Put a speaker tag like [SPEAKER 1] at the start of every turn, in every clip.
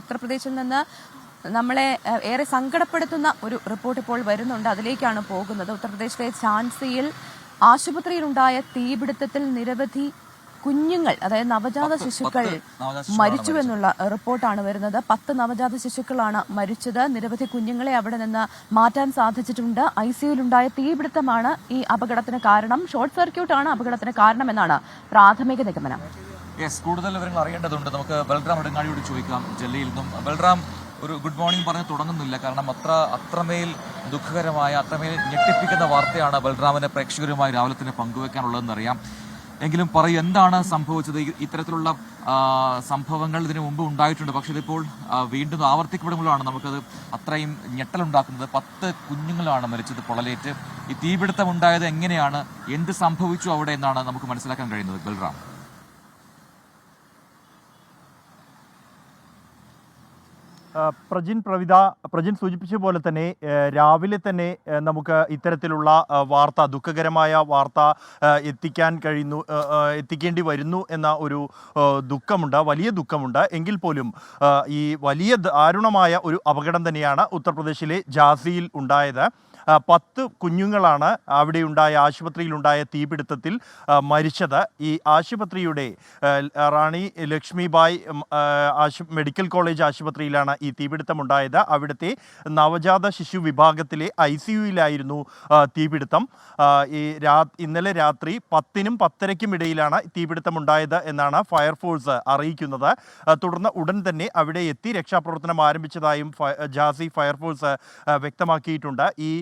[SPEAKER 1] ഉത്തർപ്രദേശിൽ നിന്ന് നമ്മളെ ഏറെ സങ്കടപ്പെടുത്തുന്ന ഒരു റിപ്പോർട്ട് ഇപ്പോൾ വരുന്നുണ്ട്. അതിലേക്കാണ് പോകുന്നത്. ഉത്തർപ്രദേശിലെ ഝാൻസിയിൽ ആശുപത്രിയിലുണ്ടായ തീപിടുത്തത്തിൽ നിരവധി കുഞ്ഞുങ്ങൾ, അതായത് നവജാത ശിശുക്കൾ മരിച്ചു എന്നുള്ള റിപ്പോർട്ടാണ് വരുന്നത്. 10 നവജാത ശിശുക്കളാണ് മരിച്ചത്. നിരവധി കുഞ്ഞുങ്ങളെ അവിടെ നിന്ന് മാറ്റാൻ സാധിച്ചിട്ടുണ്ട്. ICUയിലുണ്ടായ തീപിടുത്തമാണ് ഈ അപകടത്തിന് കാരണം. ഷോർട്ട് സർക്യൂട്ടാണ് അപകടത്തിന് കാരണമെന്നാണ് പ്രാഥമിക നിഗമനം.
[SPEAKER 2] കൂടുതൽ വിവരങ്ങൾ അറിയേണ്ടതുണ്ട്. നമുക്ക് ബൽറാം ഇടങ്ങാടിയോട് ചോദിക്കാം. ജില്ലയിൽ നിന്നും ബൽറാം, ഒരു ഗുഡ് മോർണിംഗ് പറഞ്ഞ് തുടങ്ങുന്നില്ല, കാരണം അത്രമേൽ ദുഃഖകരമായ, അത്രമേൽ ഞെട്ടിപ്പിക്കുന്ന വാർത്തയാണ് ബൽറാമിന് പ്രേക്ഷകരുമായി രാവിലെ തന്നെ പങ്കുവെക്കാനുള്ളതെന്നറിയാം. എങ്കിലും പറയൂ, എന്താണ് സംഭവിച്ചത്? ഇത്തരത്തിലുള്ള സംഭവങ്ങൾ ഇതിനു മുമ്പ് ഉണ്ടായിട്ടുണ്ട്, പക്ഷെ ഇതിപ്പോൾ വീണ്ടും ആവർത്തിക്കപ്പെടുമ്പോഴാണ് നമുക്കത് അത്രയും ഞെട്ടലുണ്ടാക്കുന്നത്. 10 കുഞ്ഞുങ്ങളാണ് മരിച്ചത് പൊള്ളലേറ്റ്. ഈ തീപിടുത്തം ഉണ്ടായത് എങ്ങനെയാണ്, എന്ത് സംഭവിച്ചു അവിടെ എന്നാണ് നമുക്ക് മനസ്സിലാക്കാൻ കഴിയുന്നത്. ബൽറാം,
[SPEAKER 3] പ്രജിൻ സൂചിപ്പിച്ച പോലെ തന്നെ രാവിലെ തന്നെ നമുക്ക് ഇത്തരത്തിലുള്ള വാർത്ത, ദുഃഖകരമായ വാർത്ത എത്തിക്കേണ്ടി വരുന്നു എന്ന ഒരു ദുഃഖമുണ്ട്, വലിയ ദുഃഖമുണ്ട്. എങ്കിൽ പോലും ഈ വലിയ ദാരുണമായ ഒരു അപകടം തന്നെയാണ് ഉത്തർപ്രദേശിലെ ഝാൻസിയിൽ ഉണ്ടായത്. 10 കുഞ്ഞുങ്ങളാണ് അവിടെയുണ്ടായ ആശുപത്രിയിലുണ്ടായ തീപിടുത്തത്തിൽ മരിച്ചത്. ഈ ആശുപത്രിയുടെ റാണി ലക്ഷ്മിബായ് മെഡിക്കൽ കോളേജ് ആശുപത്രിയിലാണ് ഈ തീപിടുത്തമുണ്ടായത്. അവിടുത്തെ നവജാത ശിശു വിഭാഗത്തിലെ ICUയിലായിരുന്നു തീപിടുത്തം. ഇന്നലെ രാത്രി 10നും 10:30ക്കും ഇടയിലാണ് തീപിടുത്തമുണ്ടായത് എന്നാണ് ഫയർഫോഴ്സ് അറിയിക്കുന്നത്. തുടർന്ന് ഉടൻ തന്നെ അവിടെ എത്തി രക്ഷാപ്രവർത്തനം ആരംഭിച്ചതായും ഝാൻസി ഫയർഫോഴ്സ് വ്യക്തമാക്കിയിട്ടുണ്ട്. ഈ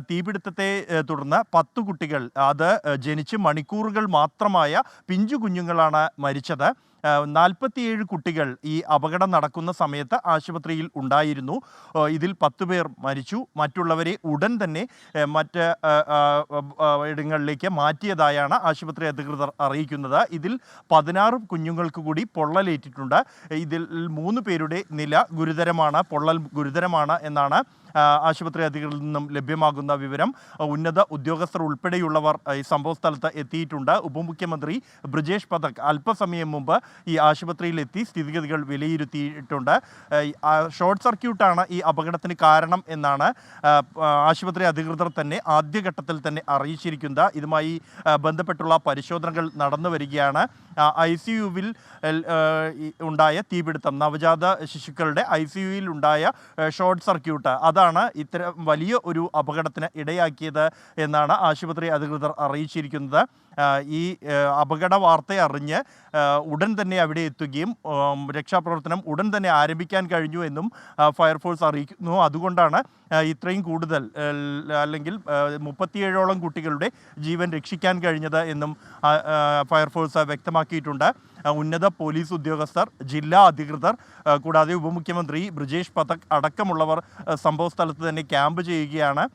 [SPEAKER 3] തീപിടുത്തത്തെ തുടർന്ന് 10 കുട്ടികൾ, അത് ജനിച്ച് മണിക്കൂറുകൾ മാത്രമായ പിഞ്ചു കുഞ്ഞുങ്ങളാണ് മരിച്ചത്. 47 കുട്ടികൾ ഈ അപകടം നടക്കുന്ന സമയത്ത് ആശുപത്രിയിൽ ഉണ്ടായിരുന്നു. ഇതിൽ 10 പേർ മരിച്ചു. മറ്റുള്ളവരെ ഉടൻ തന്നെ മറ്റ് ഇടങ്ങളിലേക്ക് മാറ്റിയതായാണ് ആശുപത്രി അധികൃതർ അറിയിക്കുന്നത്. ഇതിൽ 16 കുഞ്ഞുങ്ങൾക്ക് കൂടി പൊള്ളലേറ്റിട്ടുണ്ട്. ഇതിൽ 3 പേരുടെ നില ഗുരുതരമാണ്, പൊള്ളൽ ഗുരുതരമാണ് എന്നാണ് ആശുപത്രി അധികൃതരിൽ നിന്നും ലഭ്യമാകുന്ന വിവരം. ഉന്നത ഉദ്യോഗസ്ഥർ ഉൾപ്പെടെയുള്ളവർ ഈ സംഭവ സ്ഥലത്ത് എത്തിയിട്ടുണ്ട്. ഉപമുഖ്യമന്ത്രി ബ്രിജേഷ് പഥക് അല്പസമയം മുമ്പ് ഈ ആശുപത്രിയിലെത്തി സ്ഥിതിഗതികൾ വിലയിരുത്തിയിട്ടുണ്ട്. ഷോർട്ട് സർക്യൂട്ടാണ് ഈ അപകടത്തിന് കാരണം എന്നാണ് ആശുപത്രി അധികൃതർ തന്നെ ആദ്യഘട്ടത്തിൽ തന്നെ അറിയിച്ചിരിക്കുന്നത്. ഇതുമായി ബന്ധപ്പെട്ടുള്ള പരിശോധനകൾ നടന്നു വരികയാണ്. ICUവിൽ ഉണ്ടായ തീപിടുത്തം, നവജാത ശിശുക്കളുടെ ICUയിൽ ഉണ്ടായ ഷോർട്ട് സർക്യൂട്ട്, അതാണ് ഇത്തരം വലിയ ഒരു അപകടത്തിന് ഇടയാക്കിയത് എന്നാണ് ആശുപത്രി അധികൃതർ അറിയിച്ചിരിക്കുന്നത്. ഈ അപകട വാർത്ത അറിഞ്ഞ് ഉടൻ തന്നെ അവിടെ എത്തുകയും രക്ഷാപ്രവർത്തനം ഉടൻ തന്നെ ആരംഭിക്കാൻ കഴിഞ്ഞു എന്നും ഫയർഫോഴ്സ് അറിയിക്കുന്നു. അതുകൊണ്ടാണ് ഇത്രയും കൂടുതൽ, അല്ലെങ്കിൽ 37ഓളം കുട്ടികളുടെ ജീവൻ രക്ഷിക്കാൻ കഴിഞ്ഞത് എന്നും ഫയർഫോഴ്സ് വ്യക്തമാക്കിയിട്ടുണ്ട്. ഉന്നത പോലീസ് ഉദ്യോഗസ്ഥർ, ജില്ലാ അധികൃതർ, കൂടാതെ ഉപമുഖ്യമന്ത്രി ബ്രിജേഷ് പഥക് അടക്കമുള്ളവർ സംഭവ സ്ഥലത്ത് തന്നെ ക്യാമ്പ് ചെയ്യുകയാണ്.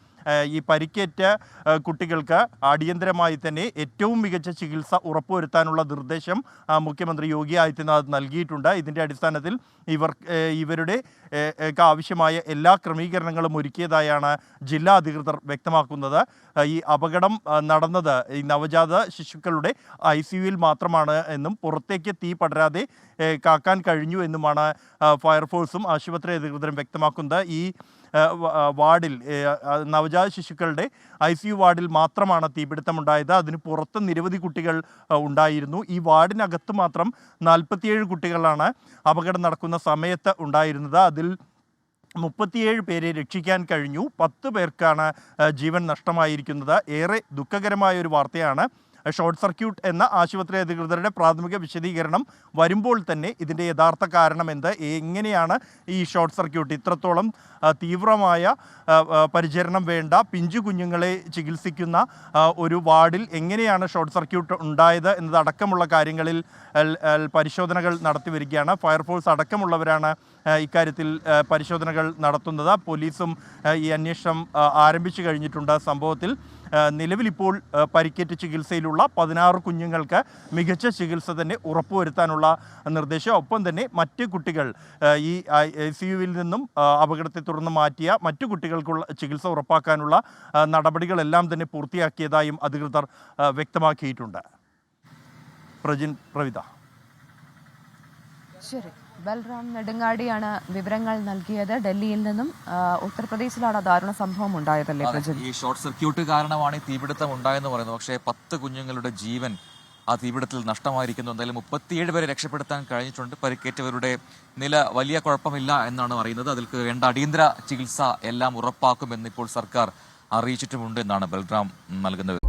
[SPEAKER 3] ഈ പരിക്കേറ്റ കുട്ടികൾക്ക് അടിയന്തരമായി തന്നെ ഏറ്റവും മികച്ച ചികിത്സ ഉറപ്പുവരുത്താനുള്ള നിർദ്ദേശം മുഖ്യമന്ത്രി യോഗി ആദിത്യനാഥ് നൽകിയിട്ടുണ്ട്. ഇതിൻ്റെ അടിസ്ഥാനത്തിൽ ഇവരുടെ ആവശ്യമായ എല്ലാ ക്രമീകരണങ്ങളും ഒരുക്കിയതായാണ് ജില്ലാ അധികൃതർ വ്യക്തമാക്കുന്നത്. ഈ അപകടം നടന്നത് ഈ നവജാത ശിശുക്കളുടെ ICUയിൽ മാത്രമാണ് എന്നും പുറത്തേക്ക് തീ പടരാതെ കാക്കാൻ കഴിഞ്ഞു എന്നുമാണ് ഫയർഫോഴ്സും ആശുപത്രി അധികൃതരും വ്യക്തമാക്കുന്നത്. ഈ വാർഡിൽ, നവജാത ശിശുക്കളുടെ ICU വാർഡിൽ മാത്രമാണ് തീപിടുത്തമുണ്ടായത്. അതിന് പുറത്ത് നിരവധി കുട്ടികൾ ഉണ്ടായിരുന്നു. ഈ വാർഡിനകത്ത് മാത്രം 47 കുട്ടികളാണ് അപകടം നടക്കുന്ന സമയത്ത് ഉണ്ടായിരുന്നത്. അതിൽ 37 പേരെ രക്ഷിക്കാൻ കഴിഞ്ഞു. 10 പേർക്കാണ് ജീവൻ നഷ്ടമായിരിക്കുന്നത്. ഏറെ ദുഃഖകരമായ ഒരു വാർത്തയാണ്. ഷോർട്ട് സർക്യൂട്ട് എന്ന ആശുപത്രി അധികൃതരുടെ പ്രാഥമിക വിശദീകരണം വരുമ്പോൾ തന്നെ ഇതിൻ്റെ യഥാർത്ഥ കാരണം എങ്ങനെയാണ് ഈ ഷോർട്ട് സർക്യൂട്ട്, ഇത്രത്തോളം തീവ്രമായ പരിചരണം വേണ്ട പിഞ്ചു കുഞ്ഞുങ്ങളെ ചികിത്സിക്കുന്ന ഒരു വാർഡിൽ എങ്ങനെയാണ് ഷോർട്ട് സർക്യൂട്ട് ഉണ്ടായത് എന്നതടക്കമുള്ള കാര്യങ്ങളിൽ പരിശോധനകൾ നടത്തി വരികയാണ്. ഫയർഫോഴ്സ് അടക്കമുള്ളവരാണ് ഇക്കാര്യത്തിൽ പരിശോധനകൾ നടത്തുന്നത്. പോലീസും ഈ അന്വേഷണം ആരംഭിച്ചു കഴിഞ്ഞിട്ടുണ്ട്. സംഭവത്തിൽ നിലവിലിപ്പോൾ പരിക്കേറ്റ് ചികിത്സയിലുള്ള 16 കുഞ്ഞുങ്ങൾക്ക് മികച്ച ചികിത്സ തന്നെ ഉറപ്പുവരുത്താനുള്ള നിർദ്ദേശം, ഒപ്പം തന്നെ മറ്റ് കുട്ടികൾ ഈ ICUവിൽ നിന്നും അപകടത്തെ തുടർന്ന് മാറ്റിയ മറ്റു കുട്ടികൾക്കുള്ള ചികിത്സ ഉറപ്പാക്കാനുള്ള നടപടികളെല്ലാം തന്നെ പൂർത്തിയാക്കിയതായും അധികൃതർ വ്യക്തമാക്കിയിട്ടുണ്ട്. പ്രവിത.
[SPEAKER 1] ശരി. ബൽറാം നെടുങ്ങാടിയാണ് വിവരങ്ങൾ നൽകിയത്. ഡൽഹിയിൽ നിന്നും ഉത്തർപ്രദേശിലാണ് ദാരുണ സംഭവം ഉണ്ടായതല്ലേ പ്രജിൽ?
[SPEAKER 2] ഈ ഷോർട്ട് സർക്യൂട്ട് കാരണമാണ് ഈ തീപിടുത്തം ഉണ്ടായെന്ന് പറയുന്നത്. പക്ഷേ 10 കുഞ്ഞുങ്ങളുടെ ജീവൻ ആ തീപിടുത്തത്തിൽ നഷ്ടമായിരിക്കുന്നു. എന്തായാലും 37 പേരെ രക്ഷപ്പെടുത്താൻ കഴിഞ്ഞിട്ടുണ്ട്. പരിക്കേറ്റവരുടെ നില വലിയ കുഴപ്പമില്ല എന്നാണ് അറിയുന്നത്. അതിൽ വേണ്ട അടിയന്തര ചികിത്സ എല്ലാം ഉറപ്പാക്കുമെന്ന് ഇപ്പോൾ സർക്കാർ അറിയിച്ചിട്ടുമുണ്ട് എന്നാണ് ബൽറാം നൽകുന്നത്.